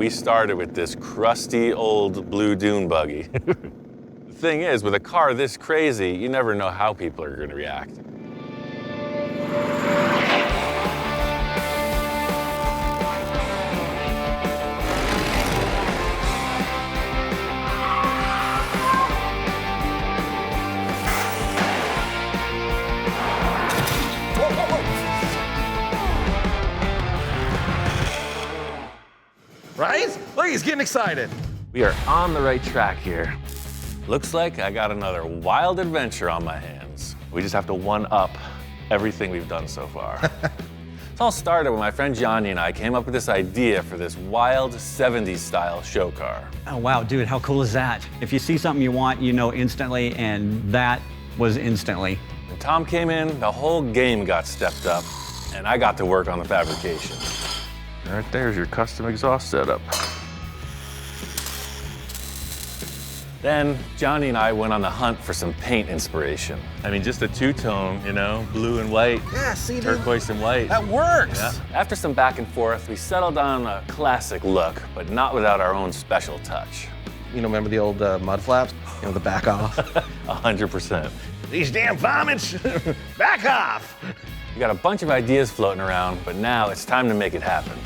we started with this crusty old blue dune buggy. The thing is, with a car this crazy, you never know how people are going to react. Right? Look, he's getting excited. We are on the right track here. Looks like I got another wild adventure on my hands. We just have to one-up everything we've done so far. It all started when my friend Johnny and I came up with this idea for this wild 70s style show car. Oh, wow, dude, how cool is that? If you see something you want, you know instantly, and that was instantly. When Tom came in, the whole game got stepped up, and I got to work on the fabrication. Right there's your custom exhaust setup. Then Johnny and I went on the hunt for some paint inspiration. I mean, just a two-tone, you know, blue and white, Yeah, see, turquoise and white. that works. Yeah. After some back and forth, we settled on a classic look, but not without our own special touch. You know, remember the old mud flaps? You know, the back off. 100%. These damn vomits, back off. We got a bunch of ideas floating around, but now it's time to make it happen.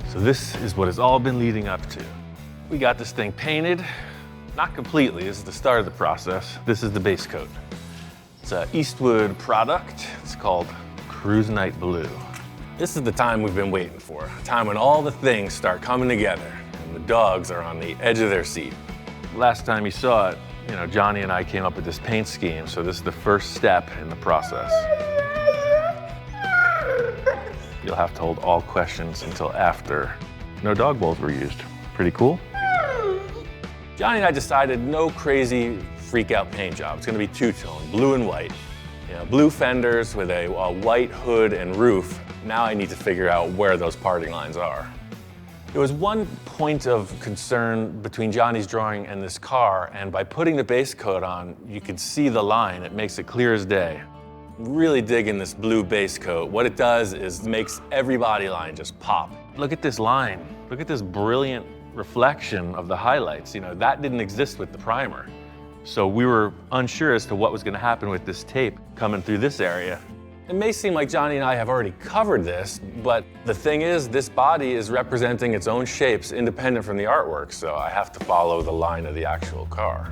So this is what it's all been leading up to. We got this thing painted, not completely, this is the start of the process. This is the base coat. It's an Eastwood product, it's called Cruise Night Blue. This is the time we've been waiting for, a time when all the things start coming together and the dogs are on the edge of their seat. Last time you saw it, you know, Johnny and I came up with this paint scheme, so this is the first step in the process. You'll have to hold all questions until after. No dog bowls were used. Pretty cool? Johnny and I decided no crazy freak out paint job. It's gonna be two-tone, blue and white. You know, blue fenders with a white hood and roof. Now I need to figure out where those parting lines are. There was one point of concern between Johnny's drawing and this car, and by putting the base coat on, you could see the line. It makes it clear as day. Really digging this blue base coat. What it does is makes every body line just pop. Look at this line. Look at this brilliant reflection of the highlights. You know, that didn't exist with the primer. So we were unsure as to what was gonna happen with this tape coming through this area. It may seem like Johnny and I have already covered this, but the thing is, this body is representing its own shapes independent from the artwork, so I have to follow the line of the actual car.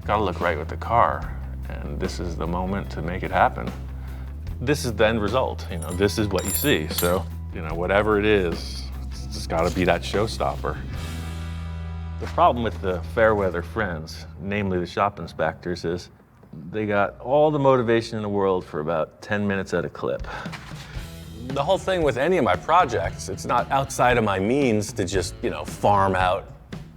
Gotta look right with the car, and this is the moment to make it happen. This is the end result, you know, this is what you see, so, you know, whatever it is, it's just gotta be that showstopper. The problem with the Fairweather friends, namely the shop inspectors, is they got all the motivation in the world for about 10 minutes at a clip. The whole thing with any of my projects, it's not outside of my means to just, you know, farm out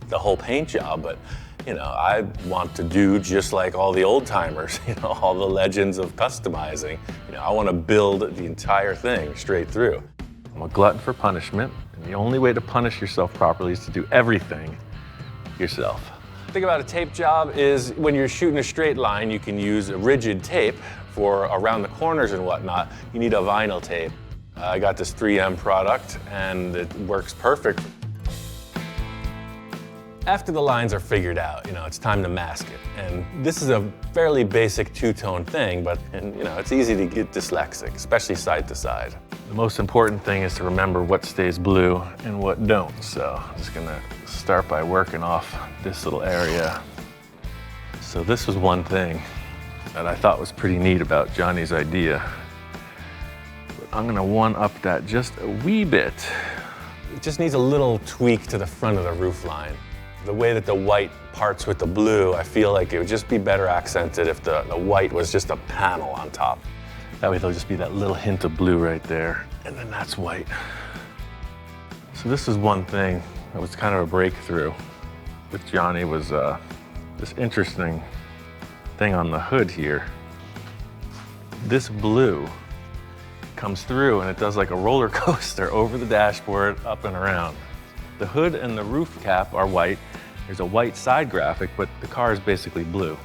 the whole paint job, but, you know, I want to do just like all the old timers, you know, all the legends of customizing. You know, I want to build the entire thing straight through. I'm a glutton for punishment, and the only way to punish yourself properly is to do everything yourself. The thing about a tape job is when you're shooting a straight line, you can use a rigid tape for around the corners and whatnot. You need a vinyl tape. I got this 3M product and it works perfect. After the lines are figured out, you know, it's time to mask it. And this is a fairly basic two-tone thing, but you know, it's easy to get dyslexic, especially side to side. The most important thing is to remember what stays blue and what don't. So I'm just gonna start by working off this little area. So this was one thing that I thought was pretty neat about Johnny's idea. But I'm gonna one-up that just a wee bit. It just needs a little tweak to the front of the roof line. The way that the white parts with the blue, I feel like it would just be better accented if the white was just a panel on top. That way there'll just be that little hint of blue right there, and then that's white. So this is one thing that was kind of a breakthrough with Johnny was this interesting thing on the hood here. This blue comes through and it does like a roller coaster over the dashboard, up and around. The hood and the roof cap are white. There's a white side graphic, but the car is basically blue.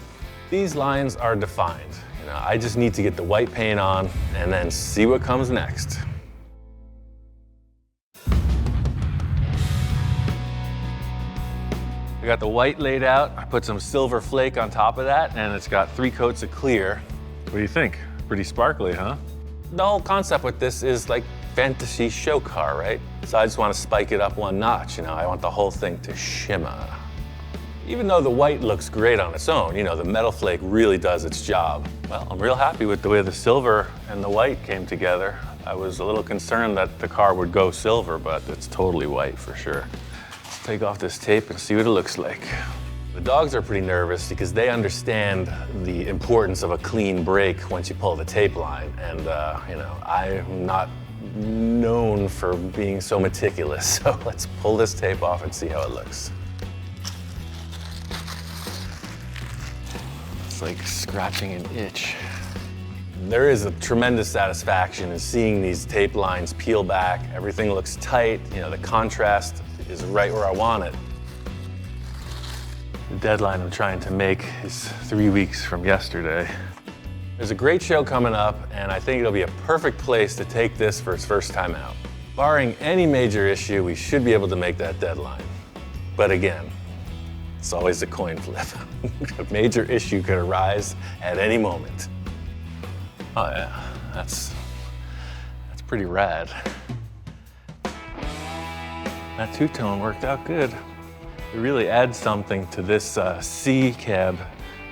These lines are defined. You I just need to get the white paint on and then see what comes next. I got the white laid out. I put some silver flake on top of that, and it's got 3 coats of clear. What do you think? Pretty sparkly, huh? The whole concept with this is like fantasy show car, right? So I just want to spike it up 1 notch, I want the whole thing to shimmer. Even though the white looks great on its own, the metal flake really does its job. Well, I'm real happy with the way the silver and the white came together. I was a little concerned that the car would go silver, but it's totally white for sure. Let's take off this tape and see what it looks like. The dogs are pretty nervous because they understand the importance of a clean break once you pull the tape line. And, I'm not known for being so meticulous. So let's pull this tape off and see how it looks. It's like scratching an itch. There is a tremendous satisfaction in seeing these tape lines peel back. Everything looks tight. The contrast is right where I want it. The deadline I'm trying to make is 3 weeks from yesterday. There's a great show coming up, and I think it'll be a perfect place to take this for its first time out. Barring any major issue, we should be able to make that deadline. But again, it's always a coin flip. A major issue could arise at any moment. Oh yeah, that's pretty rad. That two-tone worked out good. It really adds something to this C-cab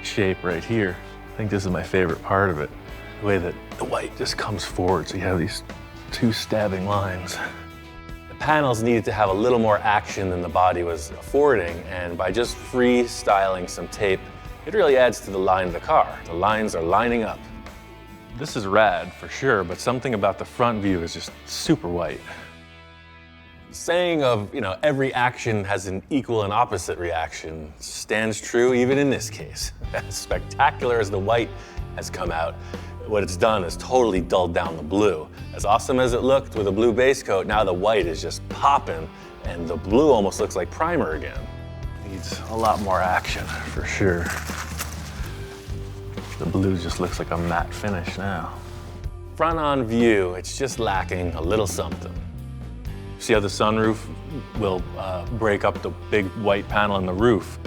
shape right here. I think this is my favorite part of it. The way that the white just comes forward, so you have these 2 stabbing lines. The panels needed to have a little more action than the body was affording, and by just freestyling some tape, it really adds to the line of the car. The lines are lining up. This is rad for sure, but something about the front view is just super white. Saying of, every action has an equal and opposite reaction stands true even in this case. As spectacular as the white has come out, what it's done is totally dulled down the blue. As awesome as it looked with a blue base coat, now the white is just popping and the blue almost looks like primer again. Needs a lot more action for sure. The blue just looks like a matte finish now. Front on view, it's just lacking a little something. See how the sunroof will break up the big white panel in the roof?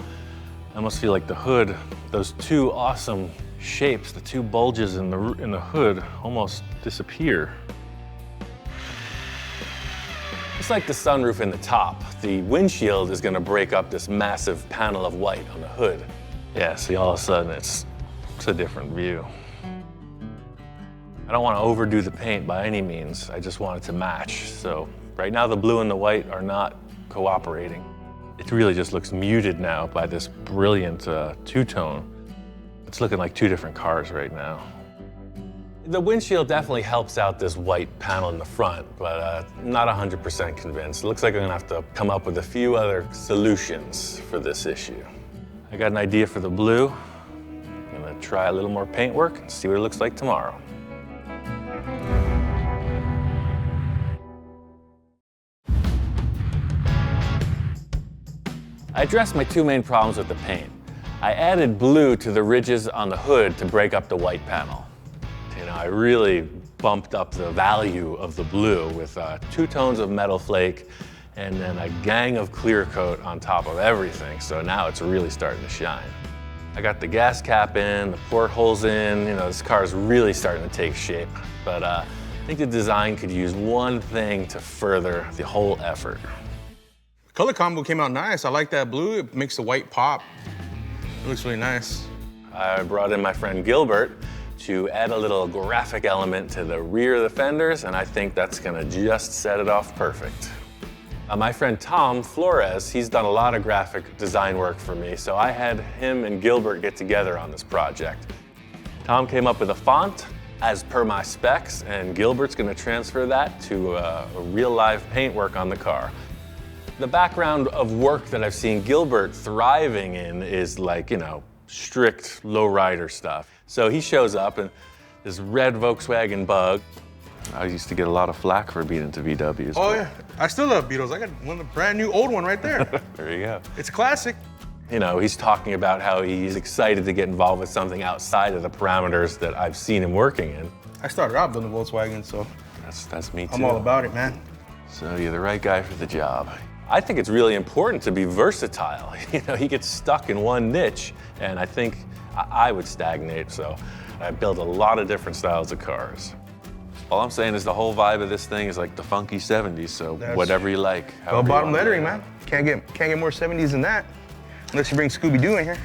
I almost feel like the hood, those 2 awesome shapes, the 2 bulges in the hood almost disappear. It's like the sunroof in the top. The windshield is gonna break up this massive panel of white on the hood. Yeah, see, all of a sudden it's a different view. I don't want to overdo the paint by any means. I just want it to match. So right now the blue and the white are not cooperating. It really just looks muted now by this brilliant two-tone. It's looking like 2 different cars right now. The windshield definitely helps out this white panel in the front, but not 100% convinced. It looks like I'm gonna have to come up with a few other solutions for this issue. I got an idea for the blue. I'm gonna try a little more paint work and see what it looks like tomorrow. I addressed my 2 main problems with the paint. I added blue to the ridges on the hood to break up the white panel. I really bumped up the value of the blue with 2 tones of metal flake and then a gang of clear coat on top of everything. So now it's really starting to shine. I got the gas cap in, the portholes in, this car is really starting to take shape. But I think the design could use one thing to further the whole effort. Color combo came out nice. I like that blue. It makes the white pop. It looks really nice. I brought in my friend Gilbert to add a little graphic element to the rear of the fenders, and I think that's gonna just set it off perfect. My friend Tom Flores, he's done a lot of graphic design work for me, so I had him and Gilbert get together on this project. Tom came up with a font as per my specs, and Gilbert's gonna transfer that to a real live paint work on the car. The background of work that I've seen Gilbert thriving in is like, strict lowrider stuff. So he shows up in this red Volkswagen Bug. I used to get a lot of flack for being into VWs. Oh yeah, I still love Beetles. I got one, a brand new old one right there. There you go. It's classic. You know, he's talking about how he's excited to get involved with something outside of the parameters that I've seen him working in. I started out building Volkswagen, so That's me too. I'm all about it, man. So you're the right guy for the job. I think it's really important to be versatile. You know, he gets stuck in one niche, and I think I would stagnate, so I build a lot of different styles of cars. All I'm saying is the whole vibe of this thing is like the funky 70s, so whatever you like. Well, bottom lettering, man. Can't get more 70s than that, unless you bring Scooby-Doo in here.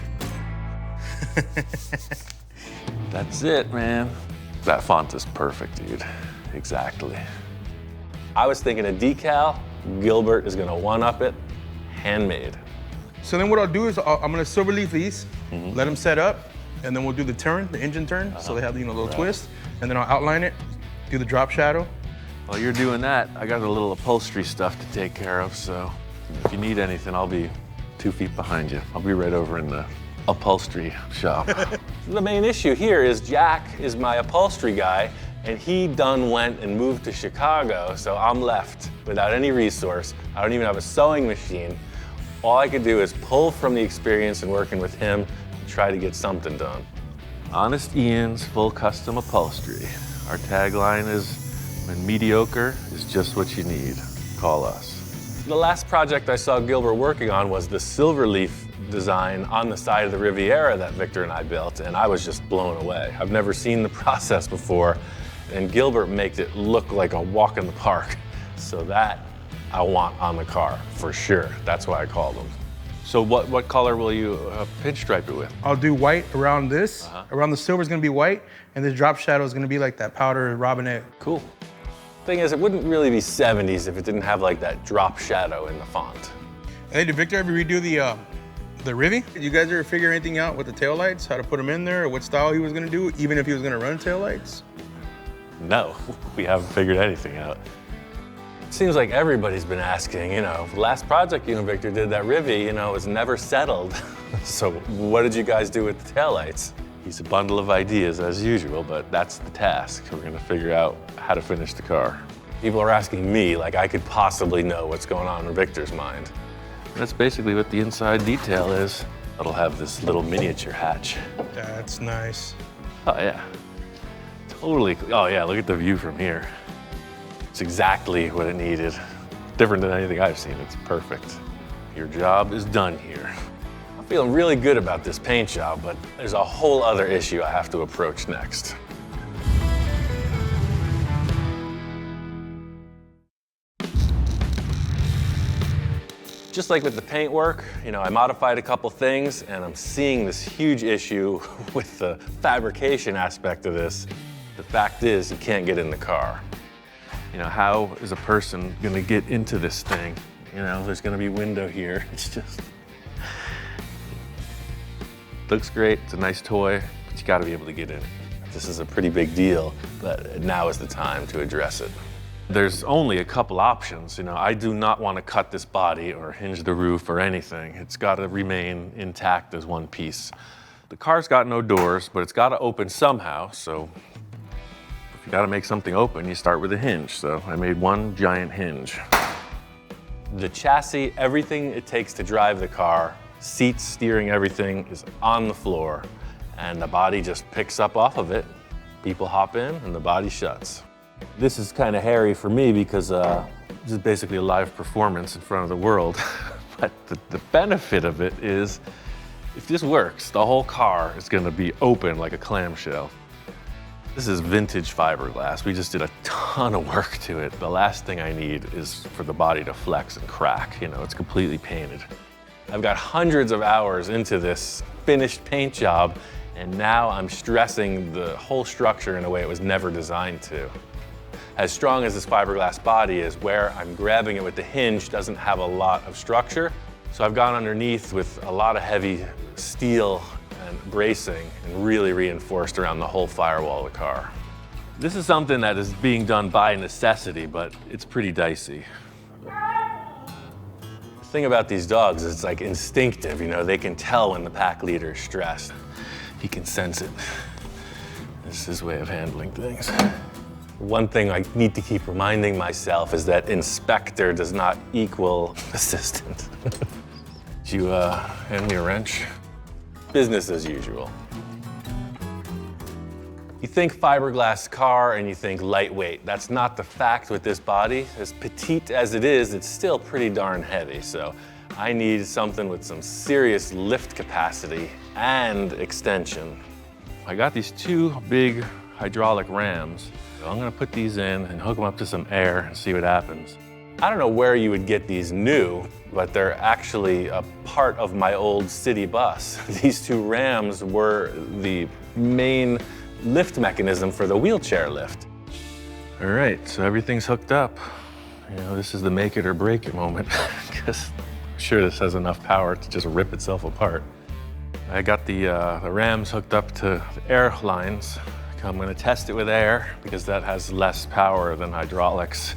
That's it, man. That font is perfect, dude. Exactly. I was thinking a decal. Gilbert is gonna one-up it, handmade. So then what I'll do is I'm gonna silver leaf these, let them set up, and then we'll do the turn, the engine turn, so they have the little twist, and then I'll outline it, do the drop shadow. While you're doing that, I got a little upholstery stuff to take care of, so if you need anything, I'll be 2 feet behind you. I'll be right over in the upholstery shop. The main issue here is Jack is my upholstery guy, and he went and moved to Chicago, so I'm left without any resource. I don't even have a sewing machine. All I could do is pull from the experience and working with him and try to get something done. Honest Ian's Full Custom Upholstery. Our tagline is, when mediocre is just what you need, call us. The last project I saw Gilbert working on was the Silverleaf design on the side of the Riviera that Victor and I built, and I was just blown away. I've never seen the process before, and Gilbert makes it look like a walk in the park. So that I want on the car, for sure. That's why I called him. So what color will you pinstripe it with? I'll do white around this. Around the silver is gonna be white, and this drop shadow is gonna be like that powder robinette. Cool. Thing is, it wouldn't really be 70s if it didn't have like that drop shadow in the font. Hey, did Victor ever redo the Rivi? Did you guys ever figure anything out with the taillights, how to put them in there, or what style he was gonna do, even if he was gonna run taillights? No, we haven't figured anything out. It seems like everybody's been asking, you know, the last project you and Victor did, that Rivi, you know, was never settled. So what did you guys do with the taillights? He's a bundle of ideas as usual, but that's the task. We're gonna figure out how to finish the car. People are asking me like I could possibly know what's going on in Victor's mind. That's basically what the inside detail is. It'll have this little miniature hatch. That's nice. Oh yeah, totally. Oh yeah, look at the view from here. It's exactly what it needed. Different than anything I've seen, it's perfect. Your job is done here. I'm feeling really good about this paint job, but there's a whole other issue I have to approach next. Just like with the paint work, you know, I modified a couple things, and I'm seeing this huge issue with the fabrication aspect of this. The fact is, you can't get in the car. You know, how is a person gonna get into this thing? You know, there's gonna be a window here. It's just, looks great, it's a nice toy, but you gotta be able to get in. This is a pretty big deal, but now is the time to address it. There's only a couple options. You know, I do not want to cut this body or hinge the roof or anything. It's got to remain intact as one piece. The car's got no doors, but it's got to open somehow. So if you got to make something open, you start with a hinge. So I made one giant hinge. The chassis, everything it takes to drive the car, seats, steering, everything is on the floor, and the body just picks up off of it. People hop in and the body shuts. This is kind of hairy for me because this is basically a live performance in front of the world. But the benefit of it is, if this works, the whole car is going to be open like a clamshell. This is vintage fiberglass. We just did a ton of work to it. The last thing I need is for the body to flex and crack. You know, it's completely painted. I've got hundreds of hours into this finished paint job, and now I'm stressing the whole structure in a way it was never designed to. As strong as this fiberglass body is, where I'm grabbing it with the hinge doesn't have a lot of structure. So I've gone underneath with a lot of heavy steel and bracing and really reinforced around the whole firewall of the car. This is something that is being done by necessity, but it's pretty dicey. The thing about these dogs is it's like instinctive, you know, they can tell when the pack leader is stressed. He can sense it. This is his way of handling things. One thing I need to keep reminding myself is that inspector does not equal assistant. Did you hand me a wrench? Business as usual. You think fiberglass car and you think lightweight. That's not the fact with this body. As petite as it is, it's still pretty darn heavy. So I need something with some serious lift capacity and extension. I got these two big hydraulic rams. So I'm gonna put these in and hook them up to some air and see what happens. I don't know where you would get these new, but they're actually a part of my old city bus. These two rams were the main lift mechanism for the wheelchair lift. All right, so everything's hooked up. You know, this is the make it or break it moment, because I'm sure this has enough power to just rip itself apart. I got the rams hooked up to the air lines. I'm gonna test it with air because that has less power than hydraulics,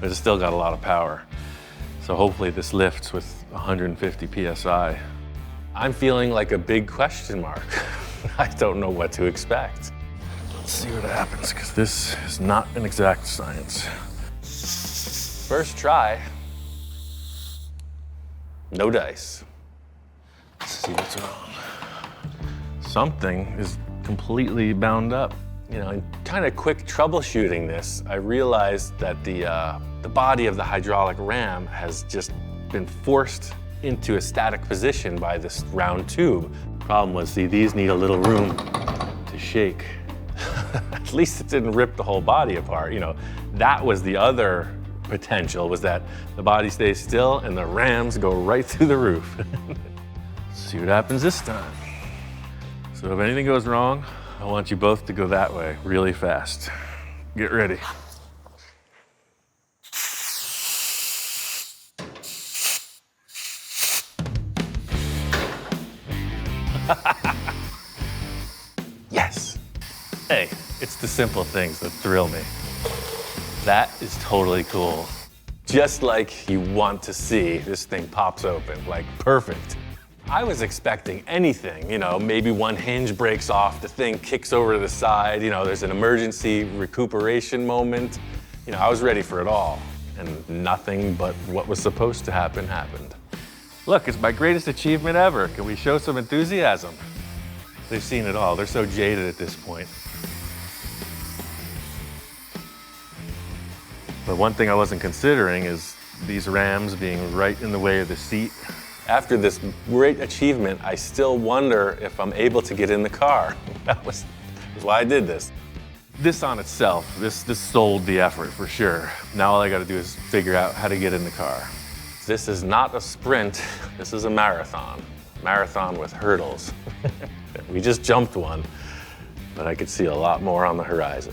but it's still got a lot of power. So hopefully this lifts with 150 PSI. I'm feeling like a big question mark. I don't know what to expect. Let's see what happens, because this is not an exact science. First try, no dice. Let's see what's wrong. Something is completely bound up. You know, in kind of quick troubleshooting this, I realized that the body of the hydraulic ram has just been forced into a static position by this round tube. Problem was, see, these need a little room to shake. At least it didn't rip the whole body apart. You know, that was the other potential, was that the body stays still and the rams go right through the roof. Let's see what happens this time. So if anything goes wrong, I want you both to go that way really fast. Get ready. Yes. Hey, it's the simple things that thrill me. That is totally cool. Just like you want to see, this thing pops open, like perfect. I was expecting anything, you know, maybe one hinge breaks off, the thing kicks over to the side, you know, there's an emergency recuperation moment. You know, I was ready for it all, and nothing but what was supposed to happen happened. Look, it's my greatest achievement ever. Can we show some enthusiasm? They've seen it all. They're so jaded at this point. But one thing I wasn't considering is these rams being right in the way of the seat. After this great achievement, I still wonder if I'm able to get in the car. That was why I did this. This on itself, this sold the effort for sure. Now all I gotta do is figure out how to get in the car. This is not a sprint, this is a marathon. Marathon with hurdles. We just jumped one, but I could see a lot more on the horizon.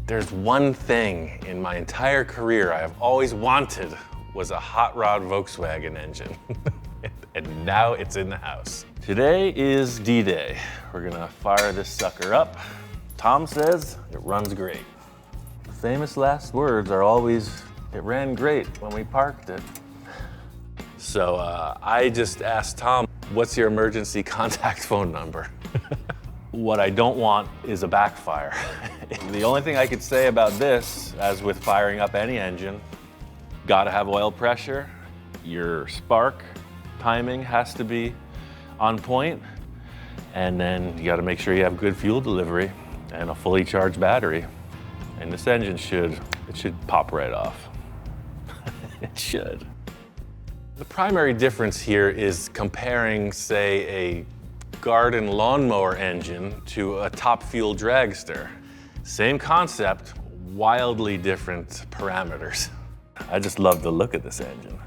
There's one thing in my entire career I have always wanted was a hot rod Volkswagen engine. And now it's in the house. Today is D-Day. We're gonna fire this sucker up. Tom says it runs great. The famous last words are always, it ran great when we parked it. So I just asked Tom, what's your emergency contact phone number? What I don't want is a backfire. The only thing I could say about this, as with firing up any engine, gotta have oil pressure, your spark timing has to be on point, and then you gotta make sure you have good fuel delivery and a fully charged battery. And this engine should pop right off. It should. The primary difference here is comparing, say, a garden lawnmower engine to a top fuel dragster. Same concept, wildly different parameters. I just love the look of this engine.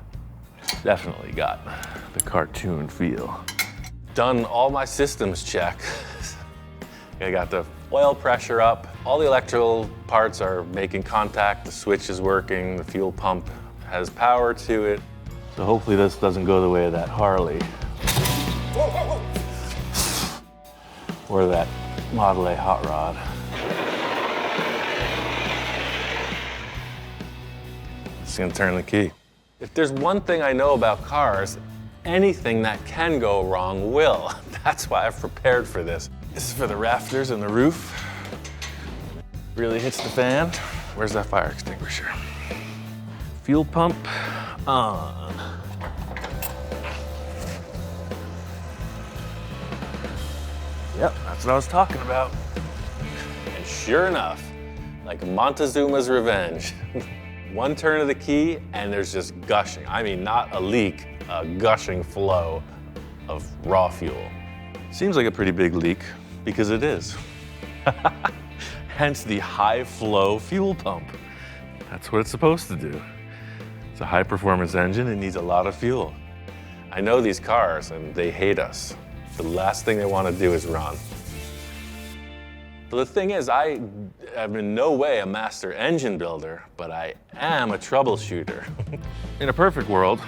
Definitely got the cartoon feel. Done all my systems check. I got the oil pressure up, all the electrical parts are making contact, the switch is working, the fuel pump has power to it. So hopefully this doesn't go the way of that Harley. Whoa, whoa, whoa. Or that Model A hot rod. Just gonna turn the key. If there's one thing I know about cars, anything that can go wrong will. That's why I've prepared for this. This is for the rafters and the roof. really hits the fan. Where's that fire extinguisher? Fuel pump on. Yep, that's what I was talking about. And sure enough, like Montezuma's Revenge, one turn of the key and there's just gushing. I mean, not a leak, a gushing flow of raw fuel. Seems like a pretty big leak because it is. Hence the high flow fuel pump. That's what it's supposed to do. It's a high performance engine, it needs a lot of fuel. I know these cars and they hate us. The last thing they want to do is run. But the thing is, I am in no way a master engine builder, but I am a troubleshooter. In a perfect world,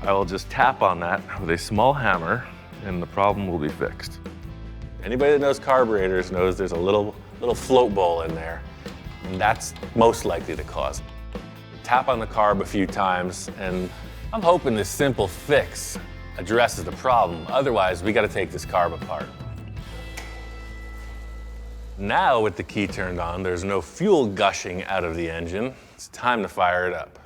I will just tap on that with a small hammer and the problem will be fixed. Anybody that knows carburetors knows there's a little float bowl in there, and that's most likely the cause. Tap on the carb a few times, and I'm hoping this simple fix addresses the problem. Otherwise, we gotta take this carb apart. Now, with the key turned on, there's no fuel gushing out of the engine. It's time to fire it up.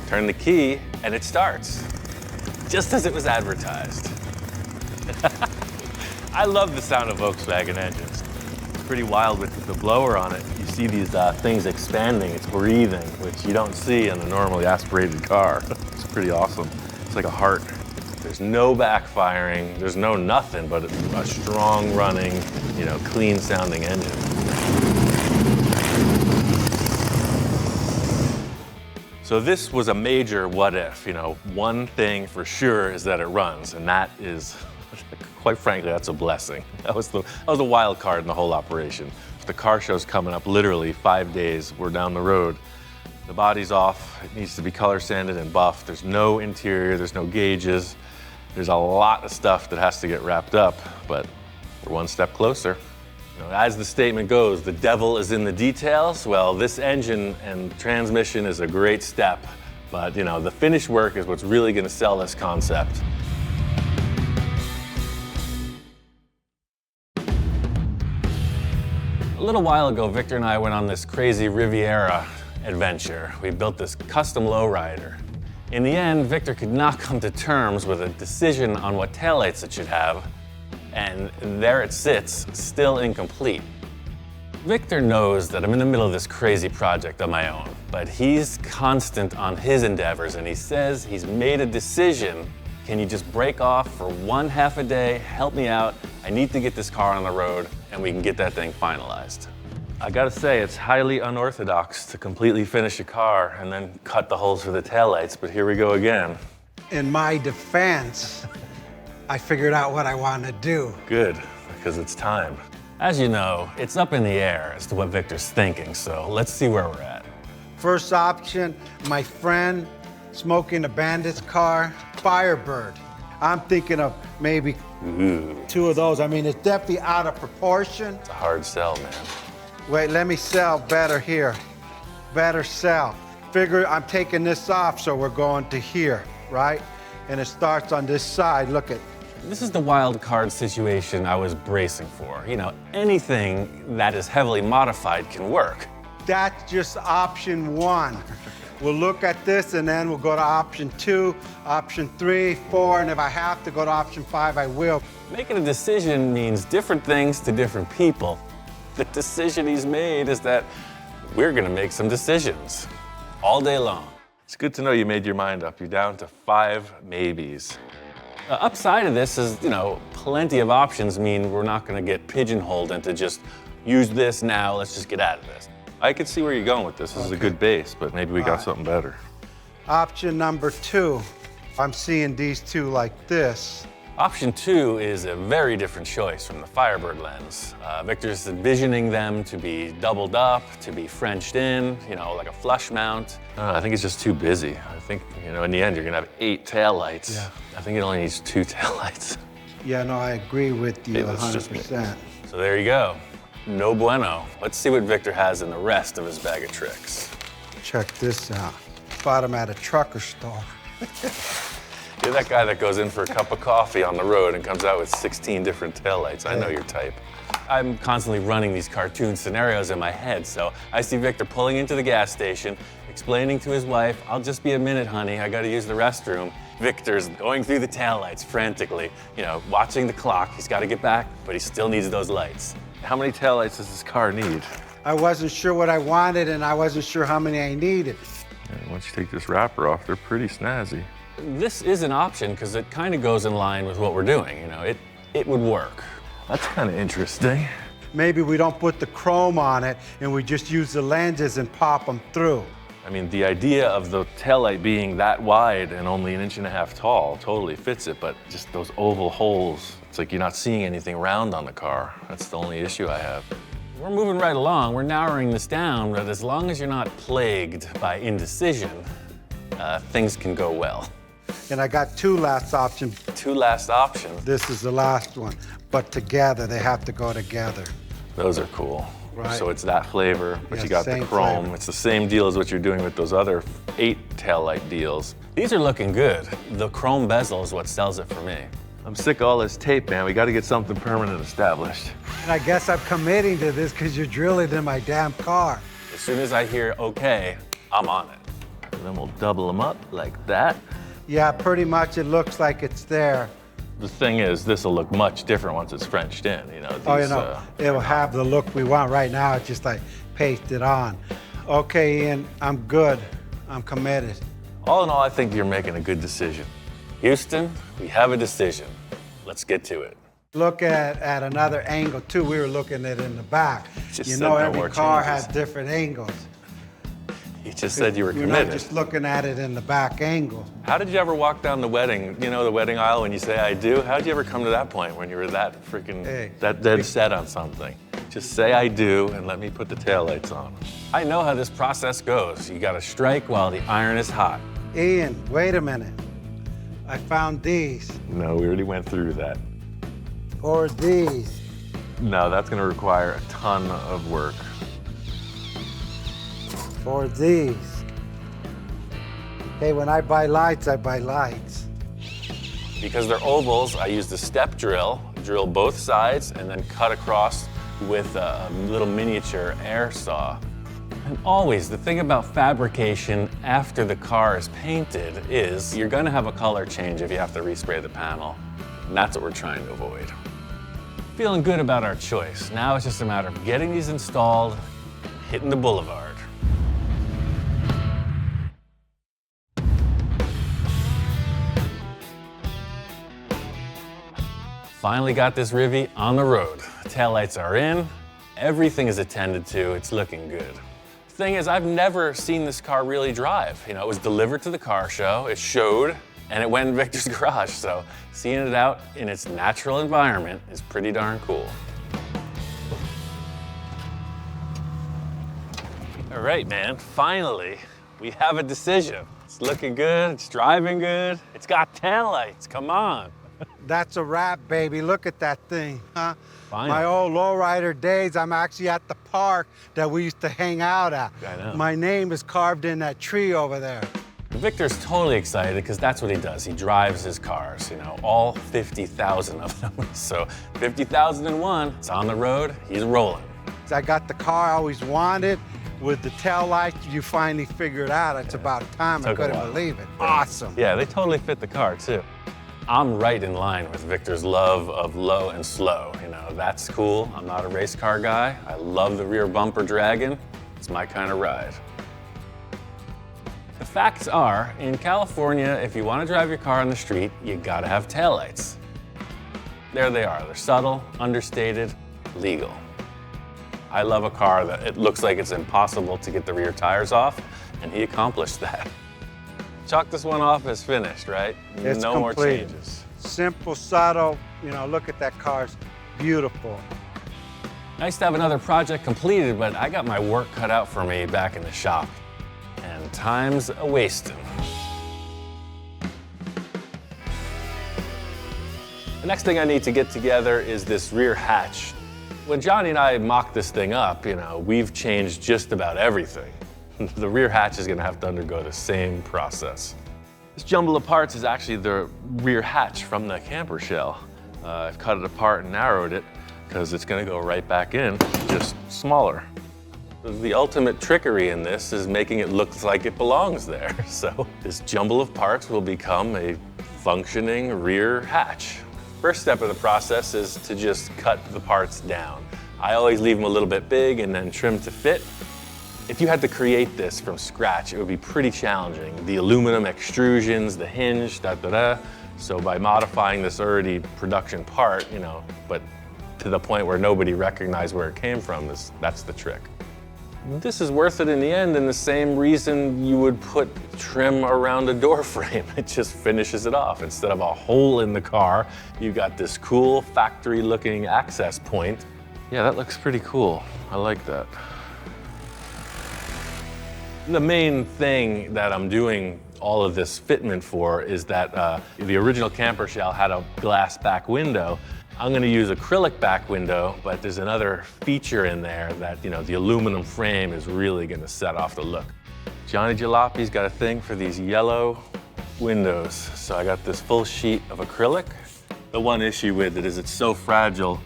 Turn the key, and it starts, just as it was advertised. I love the sound of Volkswagen engines. It's pretty wild with the blower on it. You see these things expanding, it's breathing, which you don't see in a normally aspirated car. It's pretty awesome. It's like a heart. There's no backfiring, there's no nothing but a strong running, clean sounding engine. So this was a major what if, one thing for sure is that it runs, and that is, quite frankly, that's a blessing. That was the wild card in the whole operation. The car show's coming up literally 5 days. We're down the road. The body's off. It needs to be color sanded and buffed. There's no interior, there's no gauges. There's a lot of stuff that has to get wrapped up, but we're one step closer. As the statement goes, the devil is in the details. Well, this engine and transmission is a great step, but the finished work is what's really gonna sell this concept. A little while ago, Victor and I went on this crazy Riviera adventure. We built this custom lowrider. In the end, Victor could not come to terms with a decision on what taillights it should have, and there it sits, still incomplete. Victor knows that I'm in the middle of this crazy project on my own, but he's constant on his endeavors, and he says he's made a decision. Can you just break off for one half a day, help me out? I need to get this car on the road, and we can get that thing finalized. I gotta say, it's highly unorthodox to completely finish a car and then cut the holes for the taillights, but here we go again. In my defense, I figured out what I want to do. Good, because it's time. As you know, it's up in the air as to what Victor's thinking, so let's see where we're at. First option, my friend smoking a bandit's car, Firebird. I'm thinking of maybe two of those. I mean, it's definitely out of proportion. It's a hard sell, man. Wait, let me sell better here. Better sell. Figure I'm taking this off, so we're going to here, right? And it starts on this side, look at. This is the wild card situation I was bracing for. Anything that is heavily modified can work. That's just option one. We'll look at this and then we'll go to option 2, option 3, 4, and if I have to go to option 5, I will. Making a decision means different things to different people. The decision he's made is that we're gonna make some decisions all day long. It's good to know you made your mind up. You're down to 5 maybes. The upside of this is, plenty of options mean we're not gonna get pigeonholed into just use this now, let's just get out of this. I could see where you're going with this. This is a good base, but maybe we got something better. Option number 2, I'm seeing these two like this. Option 2 is a very different choice from the Firebird lens. Victor's envisioning them to be doubled up, to be Frenched in, like a flush mount. I think it's just too busy. I think, in the end, you're gonna have 8 taillights. Yeah. I think it only needs 2 taillights. Yeah, no, I agree with you 100%. So there you go. No bueno. Let's see what Victor has in the rest of his bag of tricks. Check this out. Bought them at a trucker store. You're that guy that goes in for a cup of coffee on the road and comes out with 16 different taillights. I know your type. I'm constantly running these cartoon scenarios in my head, so I see Victor pulling into the gas station, explaining to his wife, "I'll just be a minute, honey, I gotta use the restroom." Victor's going through the taillights frantically, watching the clock. He's gotta get back, but he still needs those lights. How many taillights does this car need? I wasn't sure what I wanted, and I wasn't sure how many I needed. Yeah, once you take this wrapper off, they're pretty snazzy. This is an option because it kind of goes in line with what we're doing. It would work. That's kind of interesting. Maybe we don't put the chrome on it and we just use the lenses and pop them through. I mean, the idea of the taillight being that wide and only 1.5 inches tall totally fits it, but just those oval holes, it's like you're not seeing anything round on the car. That's the only issue I have. We're moving right along. We're narrowing this down, but as long as you're not plagued by indecision, things can go well. And I got two last options. Two last options. This is the last one, but together, they have to go together. Those are cool. Right. So it's that flavor, but Yeah, you got the same chrome. flavor. It's the same deal as what you're doing with those other 8 taillight deals. These are looking good. The chrome bezel is what sells it for me. I'm sick of all this tape, man. We got to get something permanent established. And I guess I'm committing to this because you're drilling in my damn car. As soon as I hear okay, I'm on it. And then we'll double them up like that. Yeah, pretty much it looks like it's there. The thing is, this will look much different once it's Frenched in. It'll have the look we want. Right now, it's just like paste it on. Okay, Ian, I'm good. I'm committed. All in all, I think you're making a good decision. Houston, we have a decision. Let's get to it. Look at another angle too. We were looking at it in the back. Just You said know, no every more car changes. has different angles. You just said you were You're committed. not just looking at it in the back angle. How did you ever walk down the wedding, the wedding aisle when you say I do? How did you ever come to that point when you were that freaking, that dead set on something? Just say I do and let me put the taillights on. I know how this process goes. You gotta strike while the iron is hot. Ian, wait a minute. I found these. No, we already went through that. Or these. No, that's gonna require a ton of work. Or these. Hey, when I buy lights, I buy lights. Because they're ovals, I use the step drill both sides, and then cut across with a little miniature air saw. And always, the thing about fabrication after the car is painted is you're gonna have a color change if you have to respray the panel. And that's what we're trying to avoid. Feeling good about our choice. Now it's just a matter of getting these installed, hitting the boulevard. Finally got this Rivy on the road. Taillights are in, everything is attended to, it's looking good. Thing is, I've never seen this car really drive. It was delivered to the car show, it showed, and it went in Victor's garage, so seeing it out in its natural environment is pretty darn cool. All right, man, finally, we have a decision. It's looking good, it's driving good, it's got taillights, come on. That's a wrap, baby. Look at that thing, huh? Finally. My old lowrider days, I'm actually at the park that we used to hang out at. I know. My name is carved in that tree over there. Victor's totally excited because that's what he does. He drives his cars, all 50,000 of them. So 50,001, it's on the road, he's rolling. I got the car I always wanted with the tail lights. You finally figured out. It's about time. I Took a couldn't while. believe it. Awesome. Yeah, they totally fit the car too. I'm right in line with Victor's love of low and slow. That's cool. I'm not a race car guy. I love the rear bumper dragging. It's my kind of ride. The facts are, in California, if you want to drive your car on the street, you gotta have taillights. There they are. They're subtle, understated, legal. I love a car that it looks like it's impossible to get the rear tires off, and he accomplished that. Chalk this one off as finished, right? It's no more complete. changes. Simple, subtle. Look at that car. It's beautiful. Nice to have another project completed, but I got my work cut out for me back in the shop. And time's a-wasting. The next thing I need to get together is this rear hatch. When Johnny and I mocked this thing up, we've changed just about everything. The rear hatch is gonna have to undergo the same process. This jumble of parts is actually the rear hatch from the camper shell. I've cut it apart and narrowed it because it's going to go right back in, just smaller. The ultimate trickery in this is making it look like it belongs there. So this jumble of parts will become a functioning rear hatch. First step of the process is to just cut the parts down. I always leave them a little bit big and then trim to fit. If you had to create this from scratch, it would be pretty challenging. The aluminum extrusions, the hinge, So by modifying this already production part, but to the point where nobody recognized where it came from, that's the trick. This is worth it in the end, and the same reason you would put trim around a door frame. It just finishes it off. Instead of a hole in the car, you got this cool factory-looking access point. Yeah, that looks pretty cool. I like that. The main thing that I'm doing all of this fitment for is that the original camper shell had a glass back window. I'm going to use acrylic back window, but there's another feature in there that, the aluminum frame is really going to set off the look. Johnny Jalape's got a thing for these yellow windows, so I got this full sheet of acrylic. The one issue with it is it's so fragile,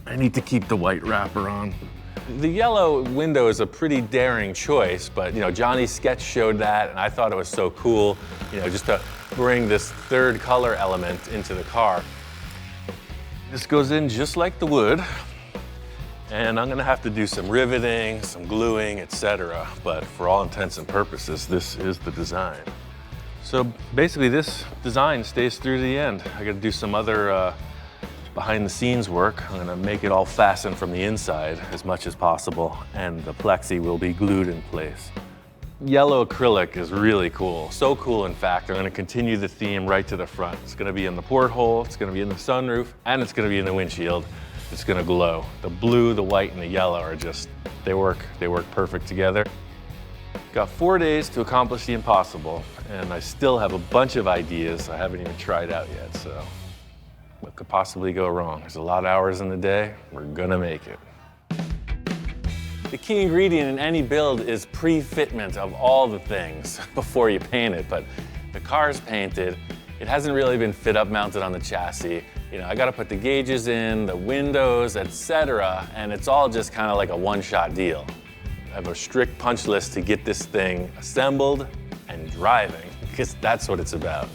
I need to keep the white wrapper on. The yellow window is a pretty daring choice, but Johnny's sketch showed that, and I thought it was so cool, just to bring this third color element into the car. This goes in just like the wood, and I'm gonna have to do some riveting, some gluing, etc. But for all intents and purposes, this is the design. So basically this design stays through to the end. I gotta do some other behind the scenes work. I'm gonna make it all fasten from the inside as much as possible, and the plexi will be glued in place. Yellow acrylic is really cool. So cool, in fact, I'm gonna continue the theme right to the front. It's gonna be in the porthole, it's gonna be in the sunroof, and it's gonna be in the windshield. It's gonna glow. The blue, the white, and the yellow are just, they work perfect together. Got 4 days to accomplish the impossible, and I still have a bunch of ideas I haven't even tried out yet, so what could possibly go wrong? There's a lot of hours in the day. We're gonna make it. The key ingredient in any build is pre-fitment of all the things before you paint it, but the car's painted, it hasn't really been fit up mounted on the chassis. I gotta put the gauges in, the windows, etc., and it's all just kind of like a one-shot deal. I have a strict punch list to get this thing assembled and driving, because that's what it's about.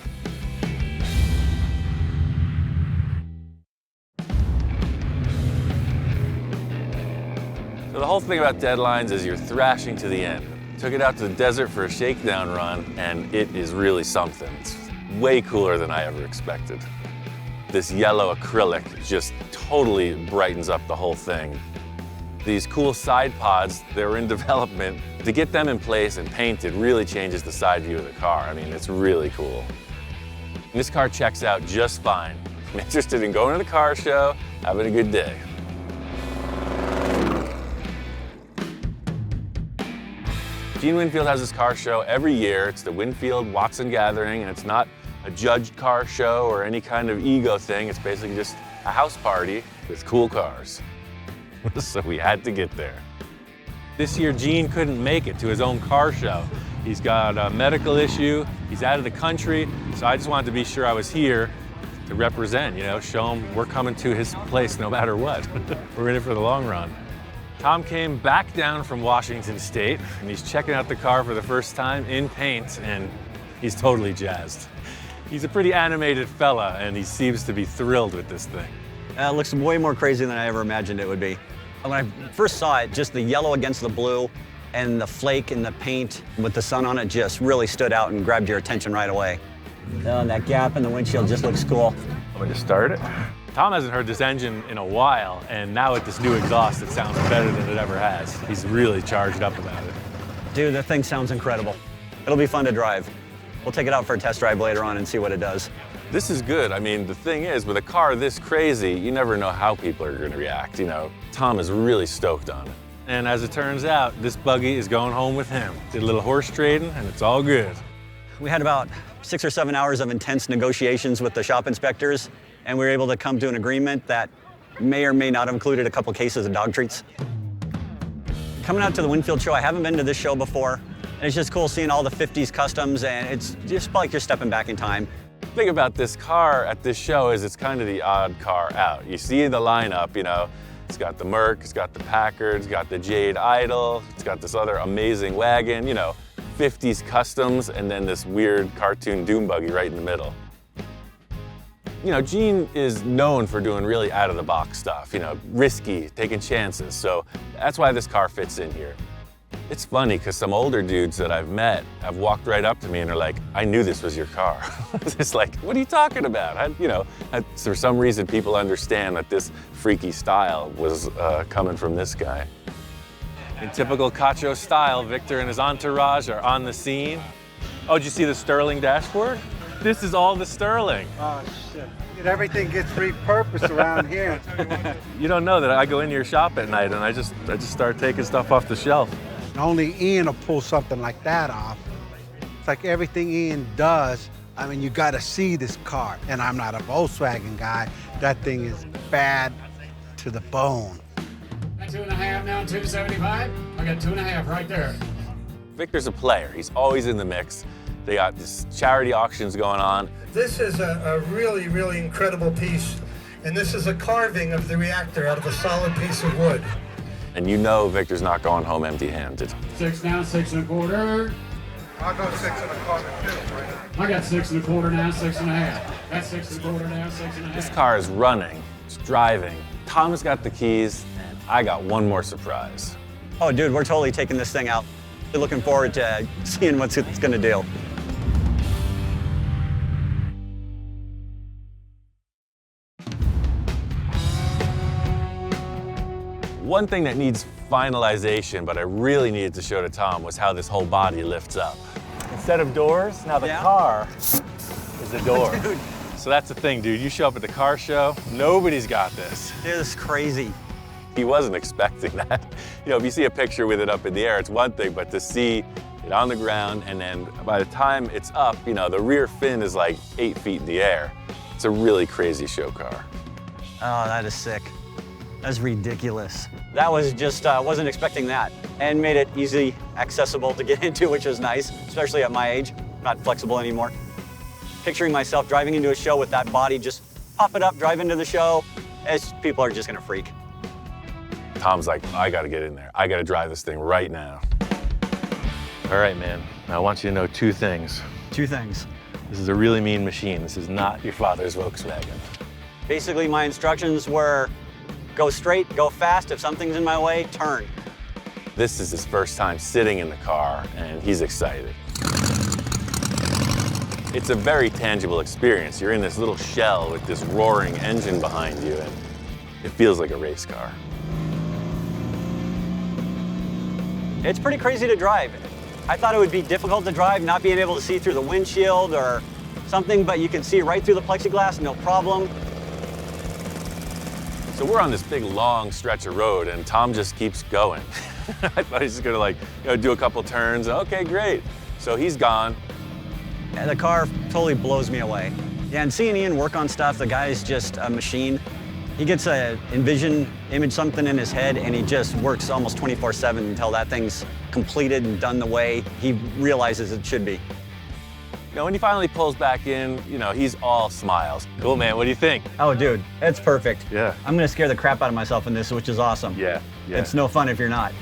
So the whole thing about deadlines is you're thrashing to the end. Took it out to the desert for a shakedown run, and it is really something. It's way cooler than I ever expected. This yellow acrylic just totally brightens up the whole thing. These cool side pods, they're in development. To get them in place and painted really changes the side view of the car. I mean, it's really cool. This car checks out just fine. I'm interested in going to the car show, having a good day. Gene Winfield has this car show every year. It's the Winfield Watson Gathering, and it's not a judged car show or any kind of ego thing. It's basically just a house party with cool cars. So we had to get there. This year, Gene couldn't make it to his own car show. He's got a medical issue. He's out of the country, so I just wanted to be sure I was here to represent, show him we're coming to his place no matter what. We're in it for the long run. Tom came back down from Washington State, and he's checking out the car for the first time in paint, and he's totally jazzed. He's a pretty animated fella, and he seems to be thrilled with this thing. It looks way more crazy than I ever imagined it would be. When I first saw it, just the yellow against the blue and the flake in the paint with the sun on it just really stood out and grabbed your attention right away. And that gap in the windshield just looks cool. I'm going to start it. Tom hasn't heard this engine in a while, and now with this new exhaust, it sounds better than it ever has. He's really charged up about it. Dude, the thing sounds incredible. It'll be fun to drive. We'll take it out for a test drive later on and see what it does. This is good. I mean, the thing is, with a car this crazy, you never know how people are going to react. Tom is really stoked on it. And as it turns out, this buggy is going home with him. Did a little horse trading, and it's all good. We had about 6 or 7 hours of intense negotiations with the shop inspectors, and we were able to come to an agreement that may or may not have included a couple cases of dog treats. Coming out to the Winfield show, I haven't been to this show before, And it's just cool seeing all the 50s customs, and it's just like you're stepping back in time. The thing about this car at this show is it's kind of the odd car out. You see the lineup, you know, it's got the Merc, it's got the Packard, it's got the Jade Idol, it's got this other amazing wagon, you know, 50s customs, and then this weird cartoon dune buggy right in the middle. You know, Gene is known for doing really out-of-the-box stuff, you know, risky, taking chances, so that's why this car fits in here. It's funny, because some older dudes that I've met have walked right up to me and are like, I knew this was your car. It's like, what are you talking about? For some reason, people understand that this freaky style was coming from this guy. In typical Cacho style, Victor and his entourage are on the scene. Oh, did you see the Sterling dashboard? This is all the Sterling. Oh, shit. Everything gets repurposed around here. You don't know that I go into your shop at night and I just start taking stuff off the shelf. Only Ian will pull something like that off. It's like everything Ian does, I mean, you gotta see this car. And I'm not a Volkswagen guy. That thing is bad to the bone. 2.5 now, 275. I got 2.5 right there. Victor's a player. He's always in the mix. They got this charity auctions going on. This is a really, really incredible piece. And this is a carving of the reactor out of a solid piece of wood. And you know Victor's not going home empty-handed. 6 now, 6 1/4. I'll go 6 1/4 too, right? I got 6 1/4 now, 6.5. That's 6 1/4 now, 6.5. This car is running, it's driving. Tom's got the keys, and I got one more surprise. Oh, dude, we're totally taking this thing out. We're looking forward to seeing what it's gonna do. One thing that needs finalization, but I really needed to show to Tom, was how this whole body lifts up. Instead of doors, now the car is a door. Dude. So that's the thing, dude. You show up at the car show, nobody's got this. This is crazy. He wasn't expecting that. You know, if you see a picture with it up in the air, it's one thing, but to see it on the ground, and then by the time it's up, you know, the rear fin is like 8 feet in the air. It's a really crazy show car. Oh, that is sick. That's ridiculous. That was just, wasn't expecting that. And made it easy, accessible to get into, which was nice, especially at my age. Not flexible anymore. Picturing myself driving into a show with that body, just pop it up, drive into the show, people are just gonna freak. Tom's like, I gotta get in there. I gotta drive this thing right now. All right, man. Now I want you to know 2 things. 2 things. This is a really mean machine. This is not your father's Volkswagen. Basically, my instructions were go straight, go fast. If something's in my way, turn. This is his first time sitting in the car, and he's excited. It's a very tangible experience. You're in this little shell with this roaring engine behind you, and it feels like a race car. It's pretty crazy to drive. I thought it would be difficult to drive, not being able to see through the windshield or something, but you can see right through the plexiglass, no problem. So we're on this big, long stretch of road, and Tom just keeps going. I thought he was just gonna, like, you know, do a couple turns. Okay, great. So he's gone. And the car totally blows me away. Yeah, and seeing Ian work on stuff, the guy's just a machine. He gets a image something in his head, and he just works almost 24/7 until that thing's completed and done the way he realizes it should be. You know, when he finally pulls back in, you know, he's all smiles. Cool, man. What do you think? Oh, dude, it's perfect. Yeah. I'm gonna scare the crap out of myself in this, which is awesome. Yeah. It's no fun if you're not.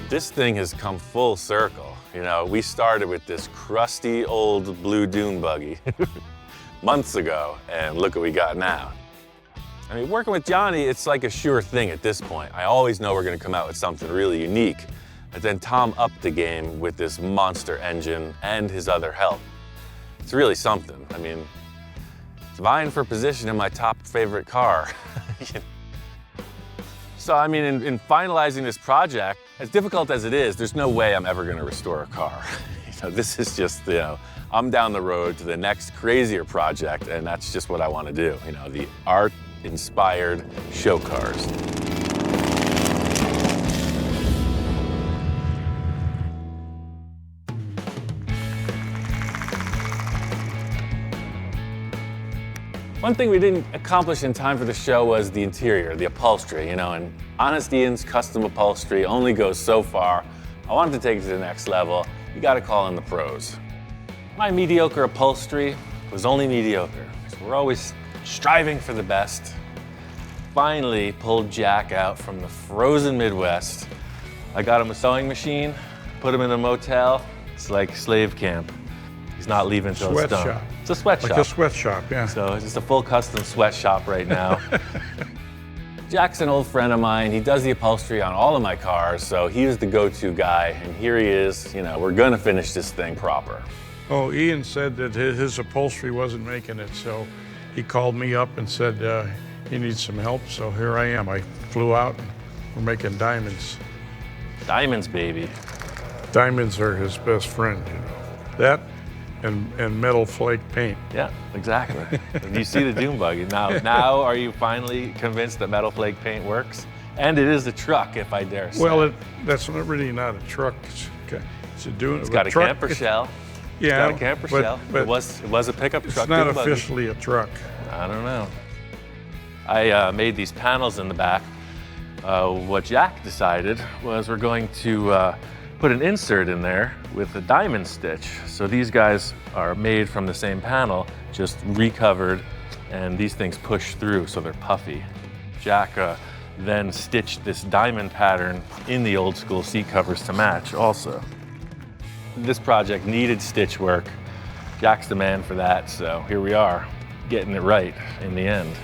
This thing has come full circle. You know, we started with this crusty old blue dune buggy months ago, and look what we got now. I mean, working with Johnny, it's like a sure thing at this point. I always know we're gonna come out with something really unique. But then Tom upped the game with this monster engine and his other help. It's really something. I mean, it's vying for position in my top favorite car. So, I mean, in finalizing this project, as difficult as it is, there's no way I'm ever gonna restore a car. You know, this is just, you know, I'm down the road to the next crazier project, and that's just what I wanna do. You know, the art-inspired show cars. One thing we didn't accomplish in time for the show was the interior, the upholstery, you know, and Honest Ian's custom upholstery only goes so far. I wanted to take it to the next level. You gotta call in the pros. My mediocre upholstery was only mediocre. So we're always striving for the best. Finally pulled Jack out from the frozen Midwest. I got him a sewing machine, put him in a motel. It's like slave camp. He's not leaving until it's done. Sweatshop. It's a sweatshop. Like a sweatshop, yeah. So it's just a full custom sweatshop right now. Jack's an old friend of mine. He does the upholstery on all of my cars, so he was the go-to guy. And here he is, you know, we're gonna finish this thing proper. Oh, Ian said that his upholstery wasn't making it, so he called me up and said he needs some help. So here I am. I flew out and we're making diamonds. Diamonds, baby. Diamonds are his best friend, you know. That and metal flake paint. Yeah, exactly. You see the dune buggy. Now are you finally convinced that metal flake paint works? And it is a truck, if I dare say. Well, that's not really not a truck. It's a dune. It's got a camper shell. Yeah, It's got a camper shell. but it was a pickup truck. it's not dune buggy. officially a truck. I don't know. I made these panels in the back. What Jack decided was we're going to put an insert in there with a diamond stitch. So these guys are made from the same panel, just recovered, and these things push through, so they're puffy. Jack then stitched this diamond pattern in the old school seat covers to match also. This project needed stitch work. Jack's the man for that, so here we are, getting it right in the end.